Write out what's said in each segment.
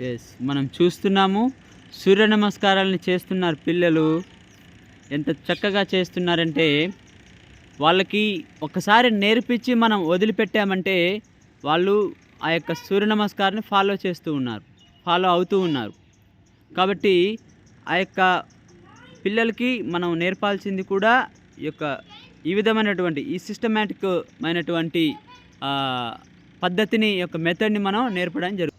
Yes, మనం చూస్తున్నాము సూర్య నమస్కారాలని చేస్తున్నారు పిల్లలు. ఎంత చక్కగా చేస్తున్నారంటే వాళ్ళకి ఒకసారి నేర్పించి మనం వదిలిపెట్టామంటే వాళ్ళు ఆ యొక్క సూర్య నమస్కారాన్ని ఫాలో అవుతూ ఉన్నారు. కాబట్టి ఆ యొక్క పిల్లలకి మనం నేర్పాల్సింది కూడా ఈ విధమైనటువంటి ఈ సిస్టమేటిక్ అయినటువంటి పద్ధతిని మెథడ్ని మనం నేర్పడం జరుగుతుంది.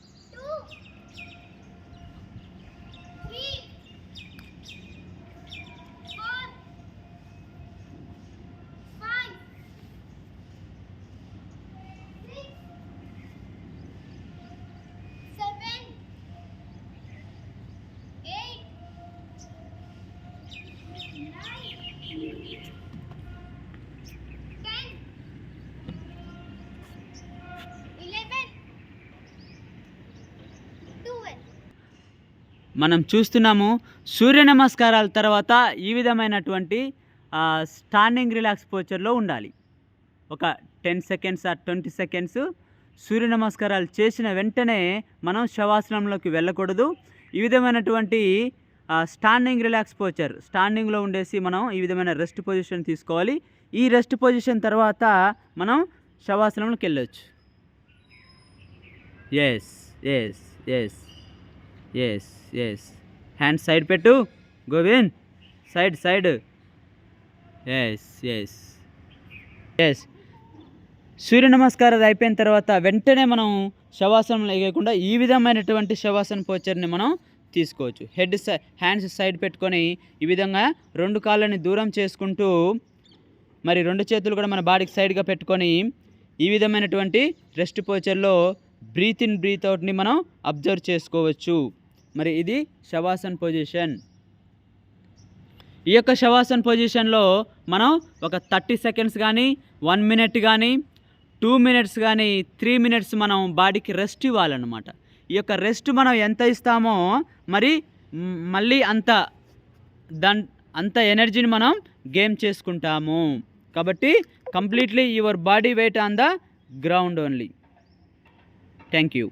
మనం చూస్తున్నాము సూర్య నమస్కారాల తర్వాత ఈ విధమైనటువంటి స్టాండింగ్ రిలాక్స్ పోచర్లో ఉండాలి. ఒక 10 సెకండ్స్ ఆ 20 సెకండ్స్ సూర్య నమస్కారాలు చేసిన వెంటనే మనం శవాసనంలోకి వెళ్ళకూడదు. ఈ విధమైనటువంటి స్టాండింగ్ రిలాక్స్ పోచర్ స్టాండింగ్లో ఉండేసి మనం ఈ విధమైన రెస్ట్ పొజిషన్ తీసుకోవాలి. ఈ రెస్ట్ పొజిషన్ తర్వాత మనం శవాసనంలోకి వెళ్ళొచ్చు. ఎస్ ఎస్ ఎస్ ఎస్ ఎస్ హ్యాండ్ సైడ్ పెట్టు గోవింద్, సైడ్. ఎస్ ఎస్ ఎస్ సూర్య నమస్కారాలు అయిపోయిన తర్వాత వెంటనే మనం శవాసనం లేకుండా ఈ విధమైనటువంటి శవాసన పోచర్ని మనం తీసుకోవచ్చు. హ్యాండ్స్ సైడ్ పెట్టుకొని ఈ విధంగా 2 కాళ్ళని దూరం చేసుకుంటూ మరి 2 చేతులు కూడా మన బాడీకి సైడ్గా పెట్టుకొని ఈ విధమైనటువంటి రెస్ట్ పోచర్లో బ్రీత్ ఇన్ బ్రీత్ అవుట్ని మనం అబ్జర్వ్ చేసుకోవచ్చు. మరి ఇది శవాసన్ పొజిషన్. ఈ యొక్క శవాసన్ పొజిషన్లో మనం ఒక 30 సెకండ్స్ కానీ 1 మినిట్ కానీ 2 మినిట్స్ కానీ 3 మినిట్స్ మనం బాడీకి రెస్ట్ ఇవ్వాలన్నమాట. ఈ యొక్క రెస్ట్ మనం ఎంత ఇస్తామో మరి మళ్ళీ అంత ఎనర్జీని మనం గెయిన్ చేసుకుంటాము. కాబట్టి completely your body weight on the ground only. Thank you.